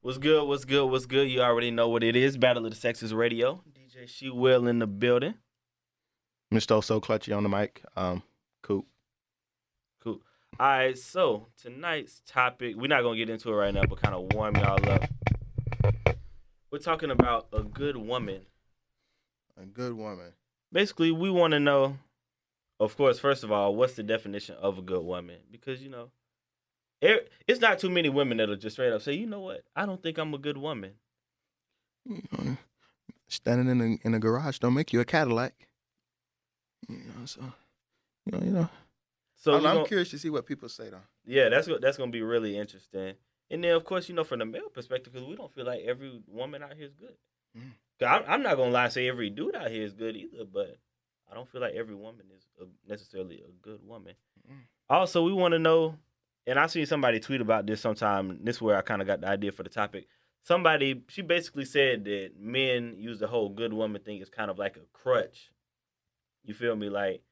What's good? What's good? What's good? You already know what it is. Battle of the Sexes Radio. DJ She Will in the building. Mr. So Clutchy on the mic. Cool. Cool. All right. So tonight's topic, we're not gonna get into it right now, but kind of warm y'all up. We're talking about a good woman. A good woman. Basically, we want to know, of course, first of all, what's the definition of a good woman? Because it's not too many women that'll just straight up say, you know what, I don't think I'm a good woman. You know, standing in a garage don't make you a Cadillac. So So I'm curious to see what people say though. Yeah, that's gonna be really interesting. And then, of course, from the male perspective, because we don't feel like every woman out here is good. I'm not gonna lie and say every dude out here is good either, but I don't feel like every woman is necessarily a good woman. Also, we want to know, and I seen somebody tweet about this sometime. This is where I kind of got the idea for the topic. She basically said that men use the whole good woman thing as kind of like a crutch. You feel me? Like,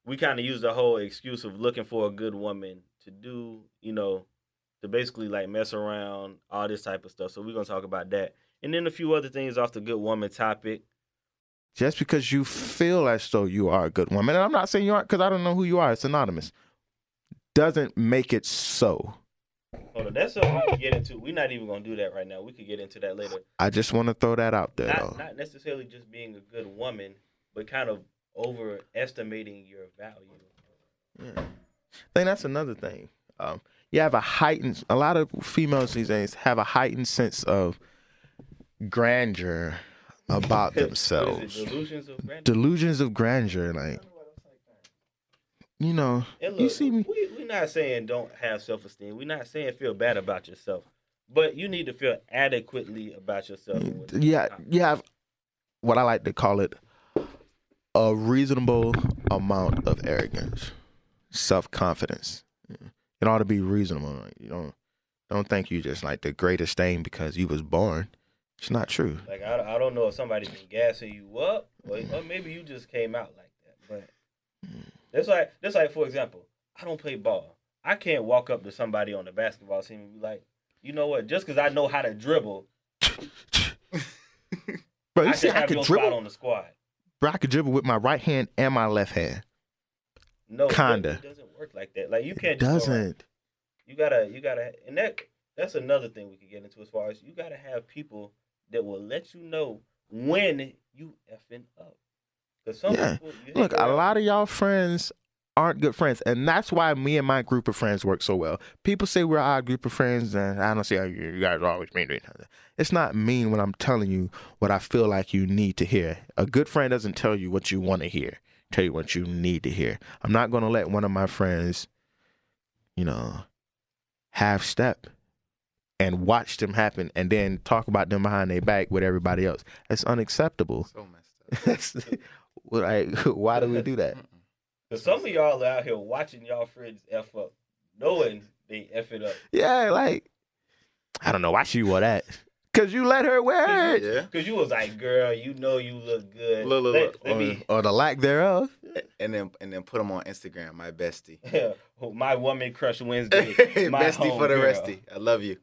we kind of use the whole excuse of looking for a good woman to do, to basically like mess around, all this type of stuff. So we're going to talk about that. And then a few other things off the good woman topic. Just because you feel as though you are a good woman, and I'm not saying you aren't because I don't know who you are, it's anonymous, doesn't make it so. Hold on, that's something we can get into. We're not even going to do that right now. We could get into that later. I just want to throw that out there, though. Not necessarily just being a good woman, but kind of overestimating your value. Yeah. I think that's another thing. You have a lot of females these days have a heightened sense of grandeur about themselves. Delusions of grandeur, like, look, you see me. We're not saying don't have self-esteem. We're not saying feel bad about yourself, but you need to feel adequately about yourself. Yeah, you have what I like to call it a reasonable amount of arrogance, self-confidence. It ought to be reasonable. Like, you don't think you just like the greatest thing because you was born. It's not true. Like, I don't know if somebody's been gassing you up, or maybe you just came out like that. But that's like for example, I don't play ball. I can't walk up to somebody on the basketball team and be like, you know what? Just because I know how to dribble, bro, you I see should I have could your dribble spot on the squad. Bro, I could dribble with my right hand and my left hand. No, kinda. It doesn't work like that. Like, you can't It just doesn't. You gotta, and that's another thing we could get into as far as you gotta have people that will let you know when you effing up. Because some people, look, a lot of y'all friends aren't good friends, and that's why me and my group of friends work so well. People say we're our group of friends, and I don't see how you guys are always mean to each other. It's not mean when I'm telling you what I feel like you need to hear. A good friend doesn't tell you what you want to hear. Tell you what you need to hear. I'm not going to let one of my friends, half step and watch them happen and then talk about them behind their back with everybody else. That's unacceptable. So messed up. Like, why do we do that? Because some of y'all are out here watching y'all friends F up, knowing they F it up. Yeah, like, I don't know why she wore that. Because you let her wear it. Yeah. Because you was like, girl, you know you look good. Look. Or the lack thereof. And then put them on Instagram, my bestie. My woman crush Wednesday. My bestie for the girl. restie. I love you.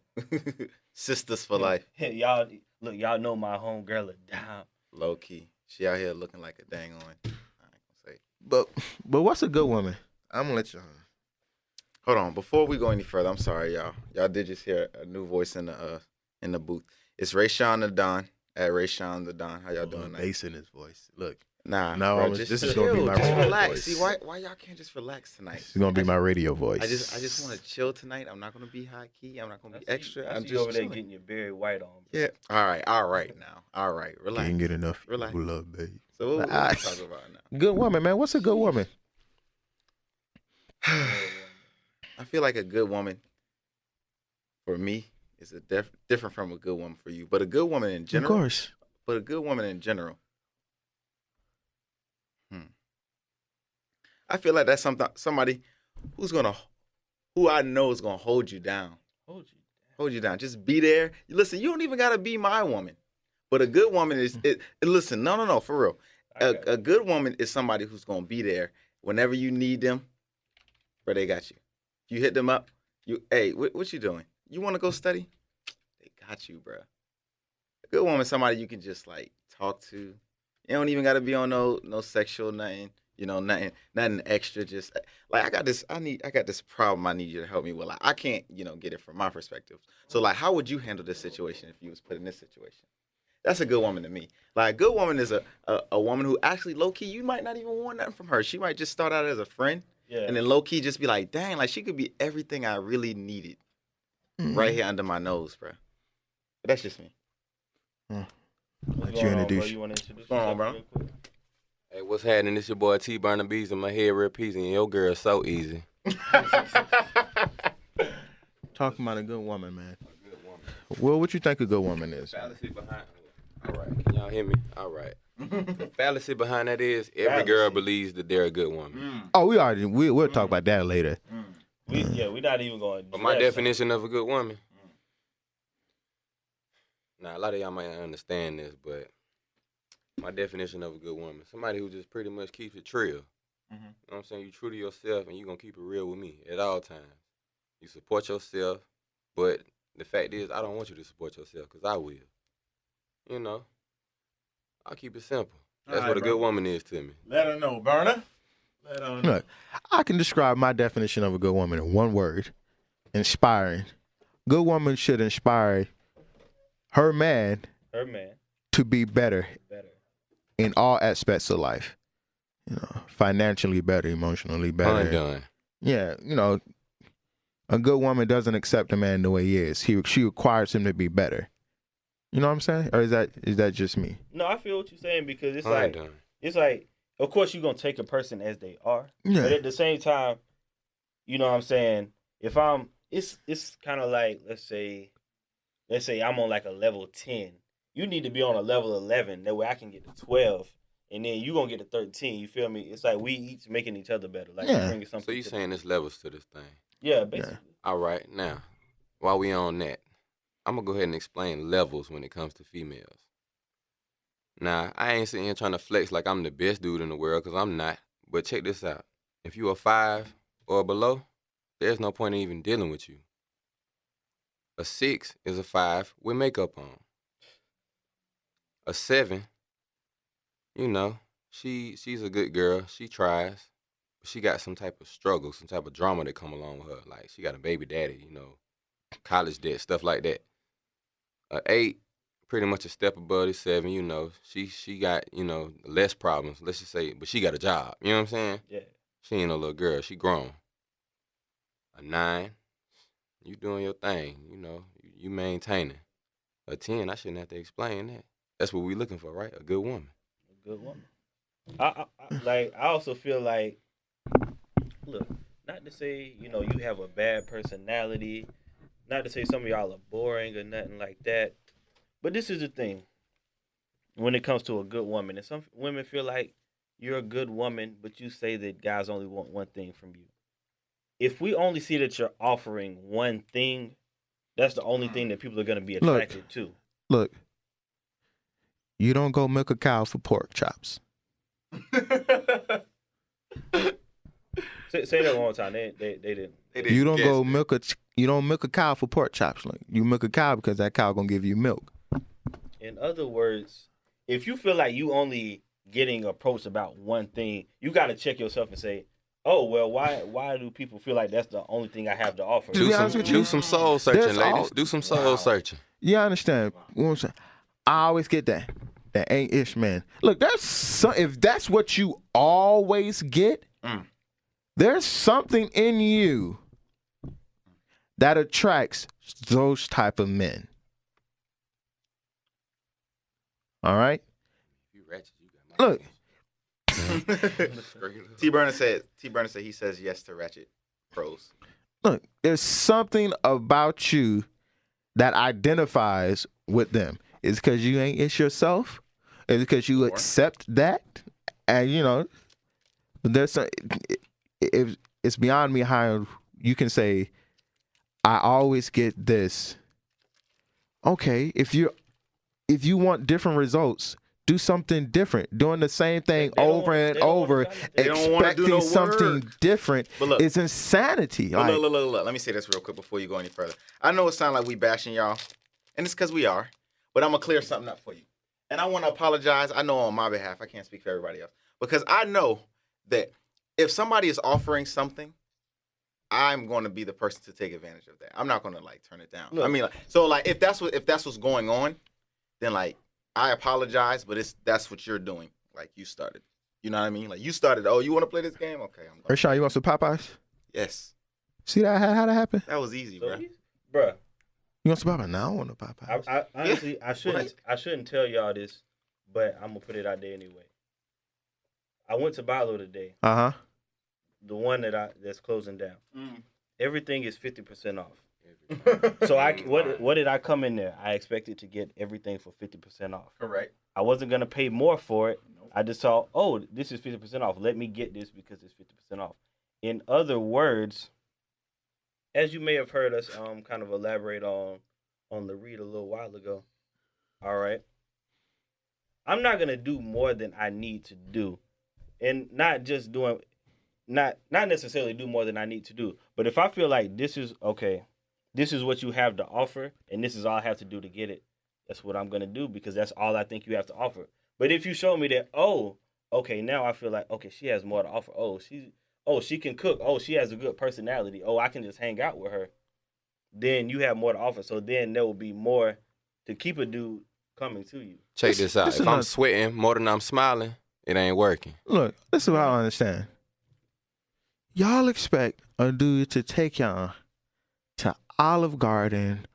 Sisters for life. Y'all know my home girl is down. Low key. She out here looking like a dang on. I ain't gonna say. But what's a good woman? I'm gonna let you. Hold on. Before we go any further, I'm sorry, y'all. Y'all did just hear a new voice in the booth. It's Rayshawn the Don at Rayshawn the Don. How y'all doing? Bass in his voice. Look. Nah, no, bro, this is gonna be my just radio relax. voice. See why y'all can't just relax tonight? It's gonna be my radio voice. I just want to chill tonight. I'm not gonna be high key. I'm not gonna be extra. I'm I'm just just over there chilling. getting your Barry White on. Yeah. All right now. All right. Relax. Can't get enough. Relax. Love, baby. So what we talk about now? Good woman, man. What's a good woman? I feel like a good woman for me is different from a good woman for you. But a good woman in general. Of course. But a good woman in general. I feel like that's somebody who I know is gonna hold you down. Hold you down. Just be there. Listen, you don't even gotta be my woman. But a good woman is listen, no, for real. A good woman is somebody who's gonna be there whenever you need them. Bro, they got you. You hit them up. Hey, what you doing? You want to go study? They got you, bro. A good woman, somebody you can just like talk to. You don't even got to be on no sexual nothing. You know, nothing extra. Just like I got this problem. I need you to help me with. Like I can't, get it from my perspective. So like, how would you handle this situation if you was put in this situation? That's a good woman to me. Like a good woman is a woman who actually low key you might not even want nothing from her. She might just start out as a friend, and then low key just be like, dang, like she could be everything I really needed, right here under my nose, bro. But that's just me. Let you introduce. You want to introduce Go on, yourself bro. real quick? Hey, what's happening? This your boy T Burner Bees and my head real peasy, and your girl so easy. Talking about a good woman, man. A good woman. Well, what you think a good woman is? Fallacy behind. All right, can y'all hear me? All right. The fallacy behind that is every Fallacy. girl believes that they're a good woman. Oh, we'll talk about that later. We're not even going. But my definition of a good woman. Now, a lot of y'all might not understand this, but my definition of a good woman, somebody who just pretty much keeps it real. You know what I'm saying? You true to yourself, and you going to keep it real with me at all times. You support yourself, but the fact is, I don't want you to support yourself because I will. You know, I'll keep it simple. That's All right, what a bro. good woman is to me. Let her know, Burner. Let her know. Look, I can describe my definition of a good woman in one word: inspiring. Good woman should inspire her man to be better in all aspects of life. Financially better, emotionally better. Undone. Yeah, a good woman doesn't accept a man the way he is. She requires him to be better. You know what I'm saying? Or is that just me? No, I feel what you're saying because it's Undone. like, of course you're gonna take a person as they are, Yeah. but at the same time, you know what I'm saying? If it's kind of like let's say I'm on like a level 10. You need to be on a level 11. That way I can get to 12, and then you gonna get to 13. You feel me? It's like we each making each other better. Like Yeah. bringing something. So you saying there's levels to this thing? Yeah, basically. All right, now, while we on that, I'm going to go ahead and explain levels when it comes to females. Now, I ain't sitting here trying to flex like I'm the best dude in the world, because I'm not. But check this out. If you are 5 or below, there's no point in even dealing with you. A 6 is a 5 with makeup on. A 7, she's a good girl. She tries. But she got some type of struggle, some type of drama that come along with her. Like, she got a baby daddy, college debt, stuff like that. A 8, pretty much a step above the 7, She got, less problems, let's just say, but she got a job. You know what I'm saying? Yeah. She ain't no little girl. She grown. A 9, you doing your thing, you maintaining. A 10, I shouldn't have to explain that. That's what we looking for, right? A good woman. A good woman. I also feel like, look, not to say, you have a bad personality, not to say some of y'all are boring or nothing like that, but this is the thing. When it comes to a good woman, and some women feel like you're a good woman, but you say that guys only want one thing from you. If we only see that you're offering one thing, that's the only thing that people are going to be attracted to. Look, you don't go milk a cow for pork chops. Say that one more time. They didn't. You don't go you don't milk a cow for pork chops. Like, you milk a cow because that cow gonna give you milk. In other words, if you feel like you only getting approached about one thing, you got to check yourself and say, "Oh well, why do people feel like that's the only thing I have to offer?" Do some soul searching, ladies. Do some soul searching. Yeah, I understand. I always get that ain't ish man. Look, if that's what you always get, there's something in you that attracts those type of men. All right? Look. T Burner said he says yes to ratchet pros. Look, there's something about you that identifies with them. It's because you ain't it's yourself. It's because you accept that. And there's it's beyond me how you can say, I always get this. Okay, if you want different results, do something different. Doing the same thing over and over, expecting something different is insanity. Look. Let me say this real quick before you go any further. I know it sounds like we bashing y'all, and it's because we are. But I'm gonna clear something up for you, and I want to apologize. I know on my behalf, I can't speak for everybody else because I know that if somebody is offering something, I'm going to be the person to take advantage of that. I'm not going to like turn it down. Look. I mean, so like if that's what's going on, then like I apologize, but that's what you're doing. Like you started. You know what I mean? Like you started. Oh, you want to play this game? Okay, I'm going. Rashawn, you want some Popeyes? Yes. See that how that happened? That was easy, So, bro. bruh, You want some Popeyes? No, I don't want no Popeyes. I honestly I shouldn't tell y'all this, but I'm gonna put it out there anyway. I went to Bilo today, Uh-huh. the one that's closing down. Everything is 50% off. Mm. So what did I come in there? I expected to get everything for 50% off. Correct. I wasn't gonna pay more for it. I just saw, oh, this is 50% off. Let me get this because it's 50% off. In other words, as you may have heard us kind of elaborate on the read a little while ago. All right. I'm not gonna do more than I need to do. And not necessarily do more than I need to do. But if I feel like this is what you have to offer, and this is all I have to do to get it, that's what I'm gonna do because that's all I think you have to offer. But if you show me that, oh, okay, now I feel like, okay, she has more to offer. She can cook. Oh, she has a good personality. Oh, I can just hang out with her. Then you have more to offer. So then there will be more to keep a dude coming to you. Check this out. If I'm sweating more than I'm smiling, it ain't working. Look, this is what I don't understand. Y'all expect a dude to take y'all to Olive Garden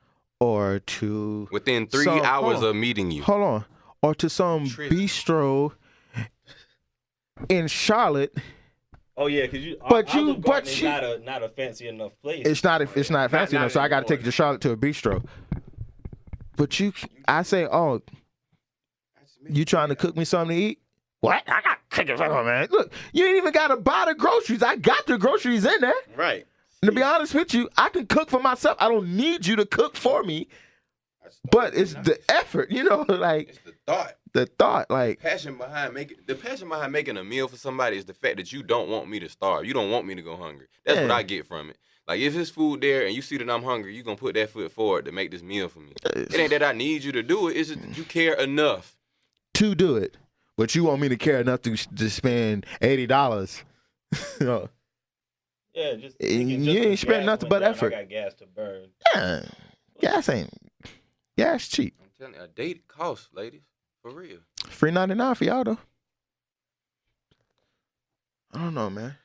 or to Within 3 hours of meeting you. Hold on. Or to some bistro in Charlotte. Oh yeah, because Olive Garden is not a fancy enough place. It's not fancy enough, so I got to take you to Charlotte to a bistro. But I say, oh, you trying to cook me something to eat? What? I got cooking something, man. Look, you ain't even got to buy the groceries. I got the groceries in there. Right. And to be honest with you, I can cook for myself. I don't need you to cook for me. But it's the effort, like it's the thought. The thought, like the passion behind making a meal for somebody is the fact that you don't want me to starve. You don't want me to go hungry. That's what I get from it. Like if there's food there and you see that I'm hungry, you gonna put that foot forward to make this meal for me. It ain't that I need you to do it. It's just that you care enough to do it, but you want me to care enough to spend $80. Yeah, just you ain't spend nothing but effort. I got gas to burn. Yeah, gas cheap. I'm telling you, a date costs, ladies, for real. Free 99 for y'all though. I don't know, man.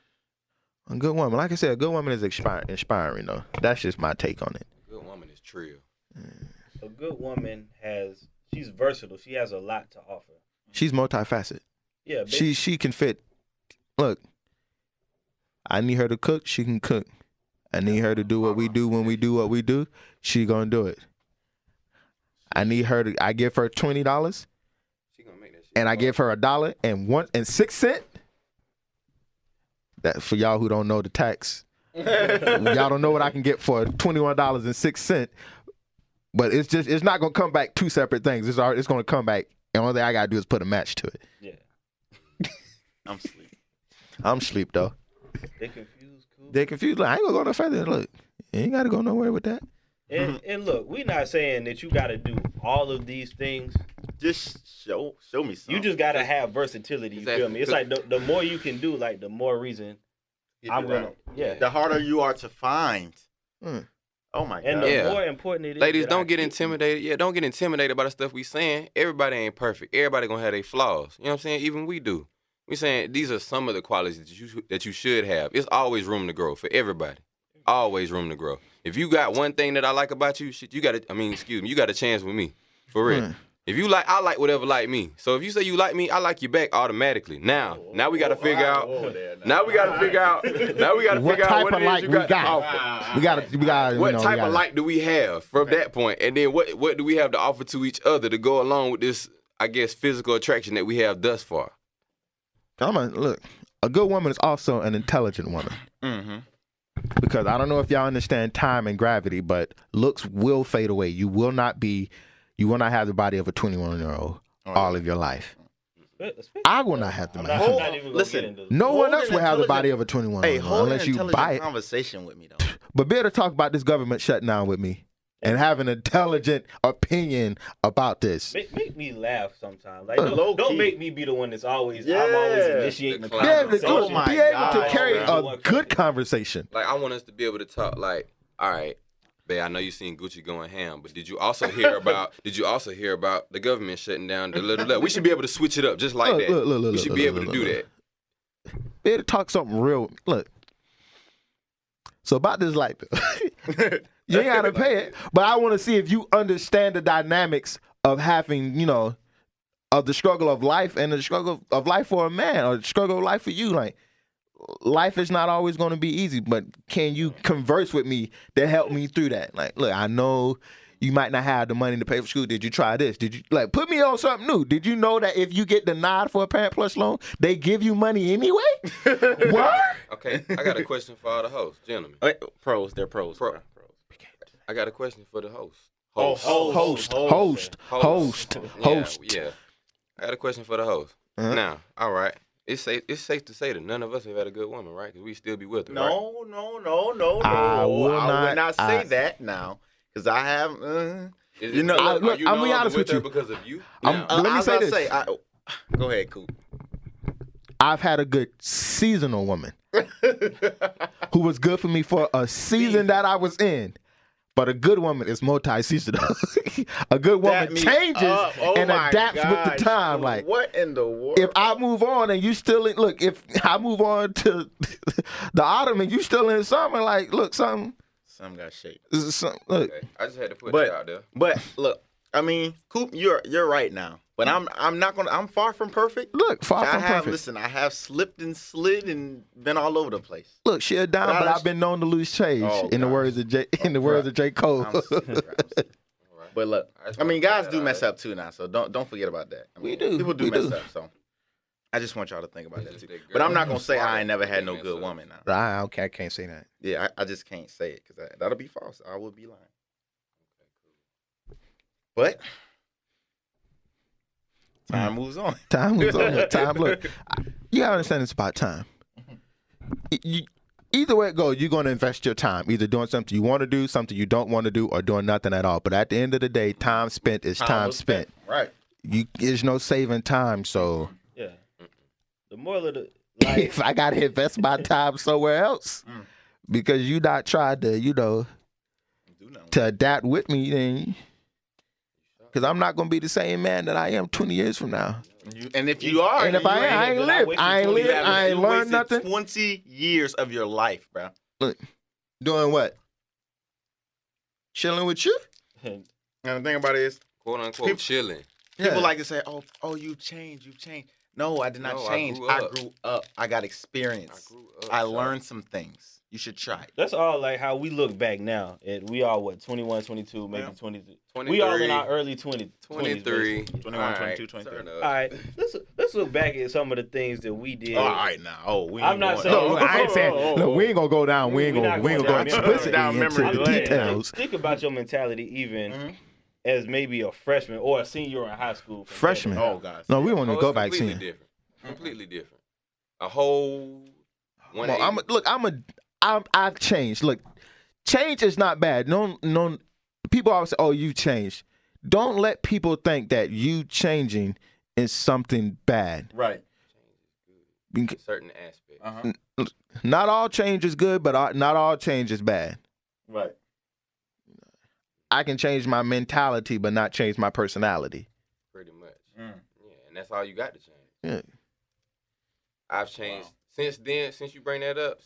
A good woman, like I said, a good woman is inspiring though. That's just my take on it. A good woman is trill. A good woman she's versatile. She has a lot to offer. She's multifaceted. Yeah, she can fit. Look, I need her to cook. She can cook. I need her to do what we do when we do what we do. She gonna do it. I give her $20. She gonna make that shit. And I give her $1.06. That for y'all who don't know the tax, y'all don't know what I can get for $21.06. But it's not gonna come back two separate things. It's gonna come back. And the only thing I gotta do is put a match to it. Yeah. I'm sleep though. They confused. Cool. They confused. Look, I ain't gonna go no further. Look, you ain't gotta go nowhere with that. And look, we're not saying that you gotta do all of these things. Just show me something. You just gotta have versatility. You feel me? It's like the more you can do, like the more reason I'm gonna. Yeah. The harder you are to find. Oh my god. And the more important it is. Ladies, don't get intimidated. Yeah, don't get intimidated by the stuff we saying. Everybody ain't perfect. Everybody gonna have their flaws. You know what I'm saying? Even we do. We saying these are some of the qualities that you should have. It's always room to grow for everybody. Always room to grow. If you got one thing that I like about you, you got a chance with me. For real. If you I like whatever like me. So if you say you like me, I like you back automatically. Now we got to figure out. Now we got to figure out. What type of like we got. We got. What type of like do we have from that point? And then what do we have to offer to each other to go along with this, I guess, physical attraction that we have thus far? Look, a good woman is also an intelligent woman. Mm-hmm. Because I don't know if y'all understand time and gravity, but looks will fade away. You will not have the body of a 21-year-old all of your life. I will not have the body. Listen, no one else will have the body of a 21-year-old unless you buy it. Conversation with me though. But be able to talk about this government shutting down with me. and have an intelligent opinion about this. Make me laugh sometimes. Like, Low don't key. make me be the one that's always. Yeah. I'm always initiating the Be Be able to, conversation. Oh my be able God, to carry bro. a good conversation. Like, I want us to be able to talk. Like, all right, babe, I know you seen Gucci going ham, but did you also hear about? The government shutting down the little? We should be able to switch it up just like that. We should be able to do that. Be able to talk something real. Look. So about this light bill, you ain't gotta pay it, but I want to see if you understand the dynamics of having, of the struggle of life and the struggle of life for a man, or the struggle of life for you. Like, life is not always going to be easy, but can you converse with me to help me through that? Like, look, I know you might not have the money to pay for school. Did you try this? Did you put me on something new? Did you know that if you get denied for a Parent Plus loan, they give you money anyway? What? Okay, I got a question for all the hosts, gentlemen. Pros, they're pros. Pro- bro. I got a question for the host. Host. Yeah. I got a question for the host. Uh-huh. Now, all right. It's safe to say that none of us have had a good woman, right? Because we still be with her, right? No. I will not say that now, because I have. Is You it know, because- look, are you I'm no be longer honest with her you. because of you? I'm- Now, let me I was say about to this. Go ahead, Coop. I've had a good seasonal woman who was good for me for a season that I was in. But a good woman is multi-seasonal. A good woman changes and adapts with the time. Like, what in the world? if I move on and you still in, look, if I move on to the autumn and you still in summer, like, look, Some got shaped. look. okay. I just had to put But- that out there. But look, I mean, Coop, you're right now. But I'm not gonna. I'm far from perfect. Look, far from perfect. Listen, I have slipped and slid and been all over the place. Look, she'll down, But but I- I've been known to lose change. Oh, in the gosh. words of J. Cole. I'm serious, bro, I'm serious. All right. But look, I just I mean, wanted to guys put do that mess out up too now, so don't forget about that. I We mean, do. People do We mess do. up, so I just want y'all to think about It's that just too. that But I'm not girl gonna say I ain't never smart, had no they good mess up. woman now. I can't say that. Yeah, I just can't say it because that'll be false. I would be lying. But time moves on. Time moves on. Look, you gotta understand it's about time. Either way it goes, you're gonna invest your time, either doing something you want to do, something you don't want to do, or doing nothing at all. But at the end of the day, time spent is time was spent. Right. There's no saving time. So Yeah. The moral of the if I gotta invest my time somewhere else because you not tried to, Do nothing. to adapt with me, then because I'm not gonna be the same man that I am 20 years from now. And if you are, And if I ain't lived, I ain't learned nothing. 20 years of your life, bro. Doing what? Chilling with you? And the thing about it is, Quote unquote People- chilling. people like to say, "Oh, you changed. No, I did not No, I change. grew I up. grew up. I got experience. up. I learned some things. You should try it." That's all like how we look back now. And we all 21, 22, maybe Yeah. 23. 23, We all in our early 20s. 23. 21, All right, 22, 23. turn up. All right, let's look back at some of the things that we did. All right, now. We I'm ain't not going- saying- No, I ain't saying. No, we ain't gonna go down. We ain't We gonna not go going down explicitly down into memory the lane. details. Think about your mentality even Mhm. as maybe a freshman or a senior in high school. Freshman. Oh, God. No, we want Oh, to go it's back completely soon. different. Completely different. A whole. Well, I've changed. Look, change is not bad. No. People always say, "Oh, you changed." Don't let people think that you changing is something bad. Right. Because certain aspects. Uh-huh. not all change is good, but not all change is bad. Right. I can change my mentality, but not change my personality. Pretty much. Mm. Yeah, and that's all you got to change. Yeah. I've changed since then. Since you bring that up,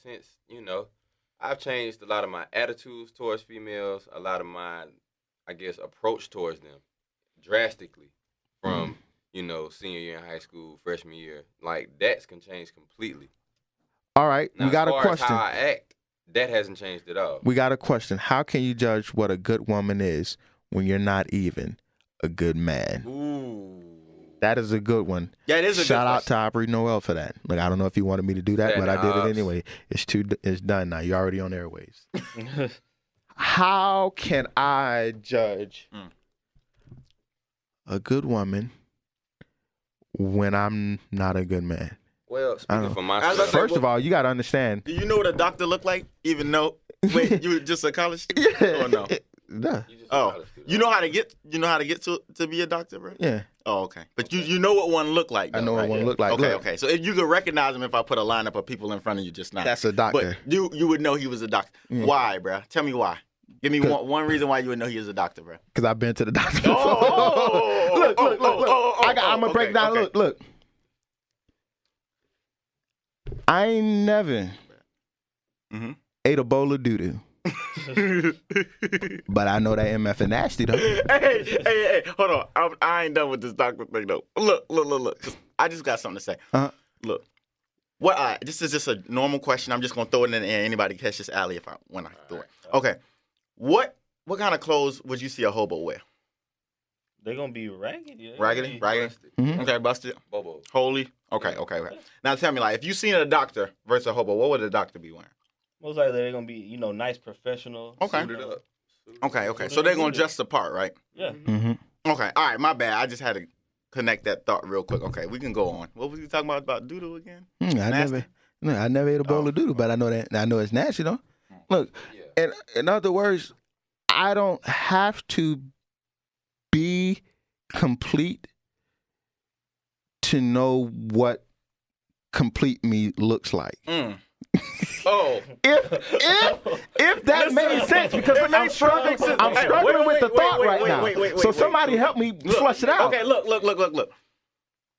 I've changed a lot of my attitudes towards females, a lot of my, I guess, approach towards them, drastically, from senior year in high school, freshman year. Like that can change completely. All right, Now, we got as a far as question. how I act, that hasn't changed at all. We got a question. How can you judge what a good woman is when you're not even a good man? Ooh. That is a good one. Yeah, it is a Shout good out to Aubrey Noel for that. Like, I don't know if you wanted me to do that, Yeah, but I did nah. it anyway. It's done now. You're already on airwaves. How can I judge a good woman when I'm not a good man? Well, I don't speaking know. for I was myself, about to say, First of all, you got to understand. Do you know what a doctor look like? Even though, wait, you were just a college student? Yeah. Or no? Duh. Oh, you know how to get to be a doctor, bro? Yeah. Oh, okay. But you know what one look like, though, I know what right? one look like. Okay, Look. okay. So if you could recognize him if I put a lineup of people in front of you just now. That's a doctor. But you would know he was a doctor. Yeah. Why, bro? Tell me why. Give me one reason why you would know he was a doctor, bro. Because I've been to the doctor. Oh, Look. I'm gonna break down. Okay. Look. I ain't never ate a bowl of doo-doo. But I know that MF and nasty though. Hey, hold on. I ain't done with this doctor thing though. Look. I just got something to say. Look. This is just a normal question. I'm just gonna throw it in the air. Anybody catch this alley when I throw it. Okay. What kind of clothes would you see a hobo wear? They're gonna be raggedy. Raggedy? Mm-hmm. Okay, busted. Bobo. Holy. Okay. Now tell me, like, if you seen a doctor versus a hobo, what would a doctor be wearing? Most likely they're gonna be, nice professional. Okay. Suited up. Okay. So they're gonna dress the part, right? Yeah. Mm-hmm. Okay. All right. My bad. I just had to connect that thought real quick. Okay, we can go on. What was you talking about doodle again? I never ate a bowl of doodle, but I know it's nasty though. Look, in other words, I don't have to be complete to know what complete me looks like. Oh, if that made sense, because I'm struggling with the thought right now. So somebody help me flush it out. Okay, look.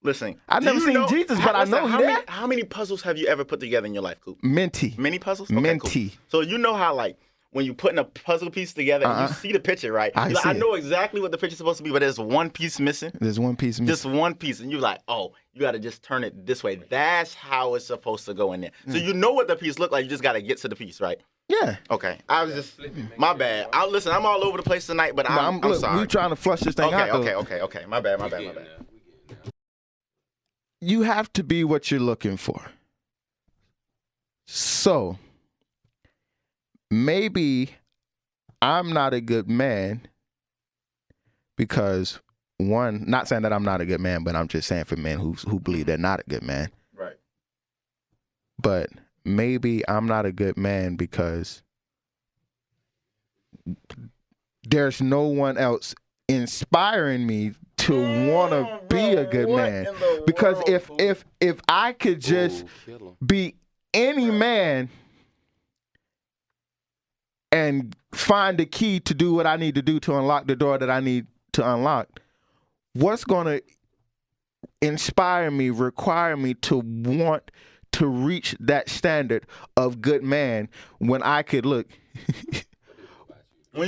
Listen, I've never seen Jesus, but I know he there. How many puzzles have you ever put together in your life, Coop? Minty. Many puzzles? Okay, Minty. cool. So you know how, like, when you're putting a puzzle piece together and you see the picture, right? I know exactly what the picture's supposed to be, but there's one piece missing. There's one piece missing. Just one piece. And you're like, oh, you got to just turn it this way. That's how it's supposed to go in there. So you know what the piece look like. You just got to get to the piece, right? Yeah. Okay. I was just, my bad. Listen, I'm all over the place tonight, but I'm sorry. We're trying to flush this thing out. Okay. My bad. You have to be what you're looking for. So, maybe I'm not a good man because, one, not saying that I'm not a good man, but I'm just saying for men who believe they're not a good man. Right. But maybe I'm not a good man because there's no one else inspiring me to want to be a good man. Because if I could just be any man and find the key to do what I need to do to unlock the door that I need to unlock, what's going to inspire me, require me to want to reach that standard of good man when I could when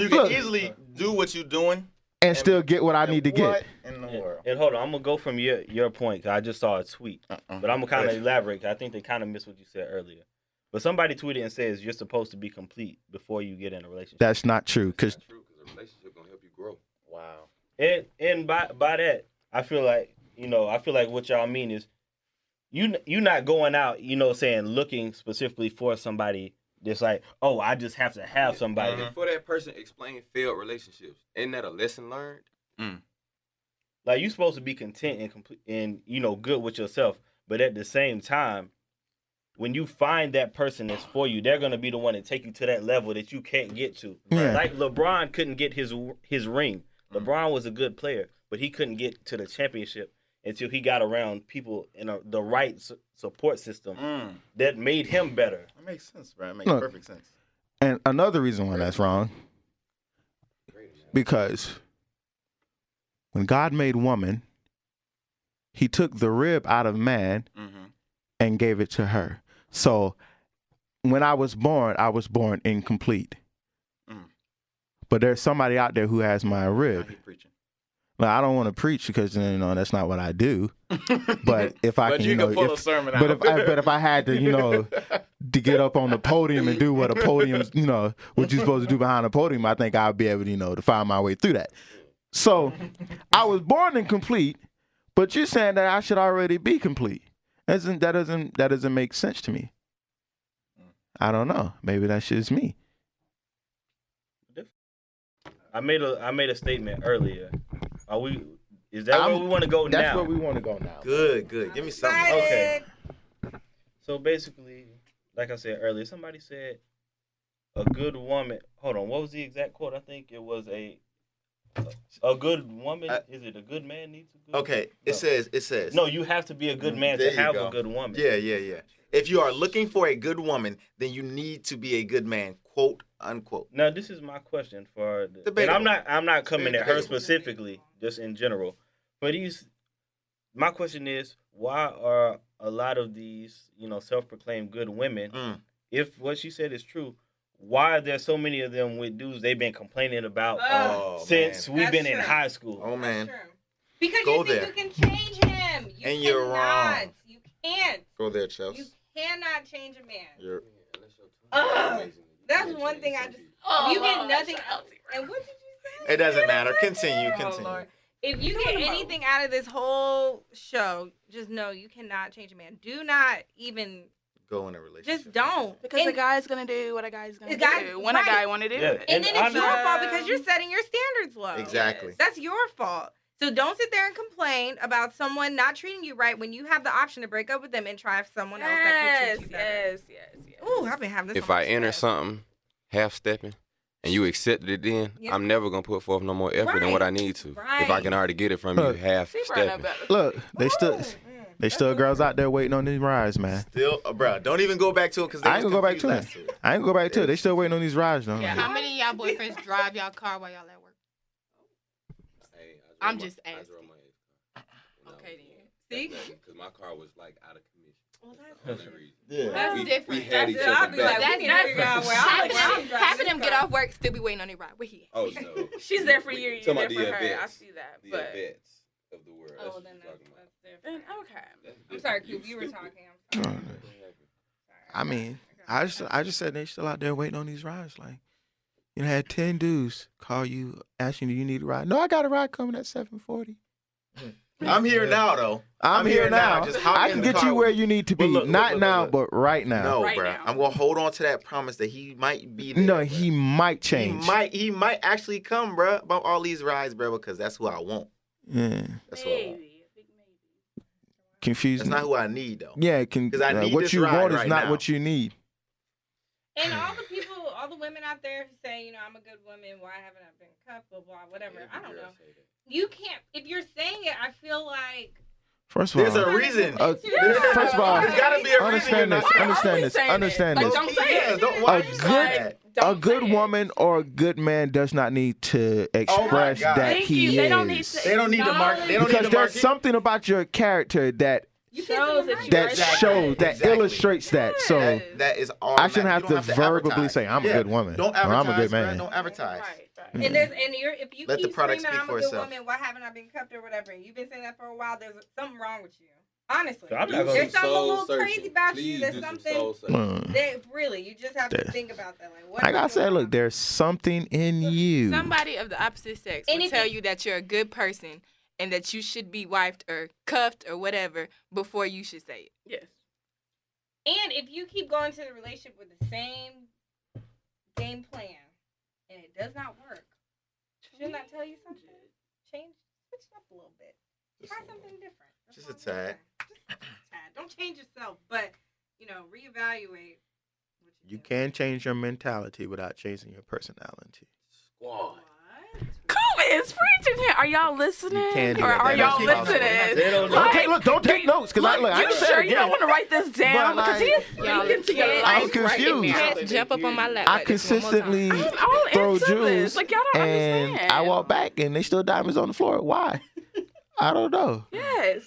you can easily do what you're doing and still get what I need to get. In the world? And hold on, I'm gonna go from your point. 'Cause I just saw a tweet, but I'm gonna kind of elaborate. 'Cause I think they kind of missed what you said earlier. But somebody tweeted and says you're supposed to be complete before you get in a relationship. That's not true, because a relationship gonna help you grow. Wow. And by that, I feel like what y'all mean is you not going out, saying looking specifically for somebody that's like, oh, I just have to have somebody. For that person, explain failed relationships. Isn't that a lesson learned? Like, you're supposed to be content and complete and good with yourself, but at the same time, when you find that person that's for you, they're gonna be the one to take you to that level that you can't get to. Yeah. Like LeBron couldn't get his ring. LeBron was a good player, but he couldn't get to the championship until he got around people in the right support system that made him better. That makes sense, bro. It makes perfect sense. And another reason why that's wrong, because when God made woman, he took the rib out of man and gave it to her. So when I was born incomplete. But there's somebody out there who has my rib. Well, I don't want to preach because that's not what I do. But if I can, pull a sermon out. But if I had to, to get up on the podium and do what a podium, what you're supposed to do behind a podium, I think I'll be able, to find my way through that. So I was born incomplete, but you're saying that I should already be complete. That doesn't make sense to me. I don't know. Maybe that's just me. I made a statement earlier. Is that where we want to go now? That's where we want to go now. Good. Give me something. Okay. So basically, like I said earlier, somebody said a good woman. Hold on, what was the exact quote? I think it was a good woman. Is it a good man needs a good? Okay, No. it says. No, you have to be a good man There to you have go. a good woman. Yeah. If you are looking for a good woman, then you need to be a good man, quote unquote. Now, this is my question for, and Debatable. I'm not coming at her Debatable. specifically, just in general. But my question is, why are a lot of these, self-proclaimed good women, if what she said is true, why are there so many of them with dudes they've been complaining about since we've been in high school? Oh man, because you think you can change him, you're wrong. You can't. Go there, Chelsea. You cannot change a man. You're. That's one thing I just. You get nothing else. And what did you say? It doesn't matter. Continue. Lord. If you get anything out of this whole show, just know you cannot change a man. Do not even go in a relationship. Just don't. Because a guy's gonna do what a guy's gonna do when a guy want to do it. And then it's your fault because you're setting your standards low. Exactly. That's your fault. So don't sit there and complain about someone not treating you right when you have the option to break up with them and try someone else that can treat you better. Yes. Ooh, I've been having this. If I enter something half stepping and you accepted it, then I'm never gonna put forth no more effort than what I need to. If I can already get it from you half stepping. Look, they still girls out there waiting on these rides, man. Still, bro, don't even go back to it because I ain't gonna go back to it. I ain't gonna go back to it. They still waiting on these rides, though. Yeah. How many of y'all boyfriends drive y'all car while y'all at work? I'm just asking. Okay, then. See? Because my car was like out of commission. Well, that's different. We had each other back. Having them get off work, still be waiting on their ride. Where he at? Oh, no. She's there for you. You're there for her. I see that. The events of the world. Oh, then that's different. Okay. I'm sorry, Coop. You were talking. I'm sorry. I mean, I just said they still out there waiting on these rides. Like, had 10 dudes call you asking, do you need a ride? No, I got a ride coming at 7:40. I'm here now, though. I'm here now. Just I can get you where you need to be. Not now, but right now. No, right bro. now. I'm gonna hold on to that promise that he might be there. No, bro. he might change. He might actually come, bro, about all these rides, bro, because that's who I want. Yeah. That's what I want. Confusing. That's not who I need, though. Yeah, I need what this you ride want is right not now. what you need. And all the women out there who say, I'm a good woman, why haven't I been cuffed, blah, blah, whatever. I don't know. You can't, if you're saying it, I feel like. First of all, there's a reason. First of all, there's gotta be a reason. Understand this. Don't say it. A good woman or a good man does not need to express that he is. They don't need to mark. Because there's something about your character that illustrates that. So that is all. I shouldn't have to verbally say I'm a good woman Don't or advertise, I'm a good man. Don't advertise. Right. And if you Let keep the product screaming, speak I'm for a good itself. woman, why haven't I been cuffed or whatever? And you've been saying that for a while. There's something wrong with you. Honestly, there's something a little crazy about you. There's something that really you just have to think about that. Like I said, look, there's something in you. Somebody of the opposite sex will tell you that you're a good person and that you should be wifed or cuffed or whatever before you should say it. Yes. And if you keep going to the relationship with the same game plan and it does not work, shouldn't that tell you something? Switch it up a little bit. Try something different. Just a tad. Don't change yourself, but reevaluate. You can change your mentality without changing your personality. Squad. Cool is preaching here. Are y'all listening? Or are y'all listening? Don't take notes because I you sure you don't want to write this down? Because he's speaking to your life. I'm confused. Can't jump up on my lap. I consistently throw jewels, and I walk back, and they still diamonds on the floor. Why? I don't know. Yes.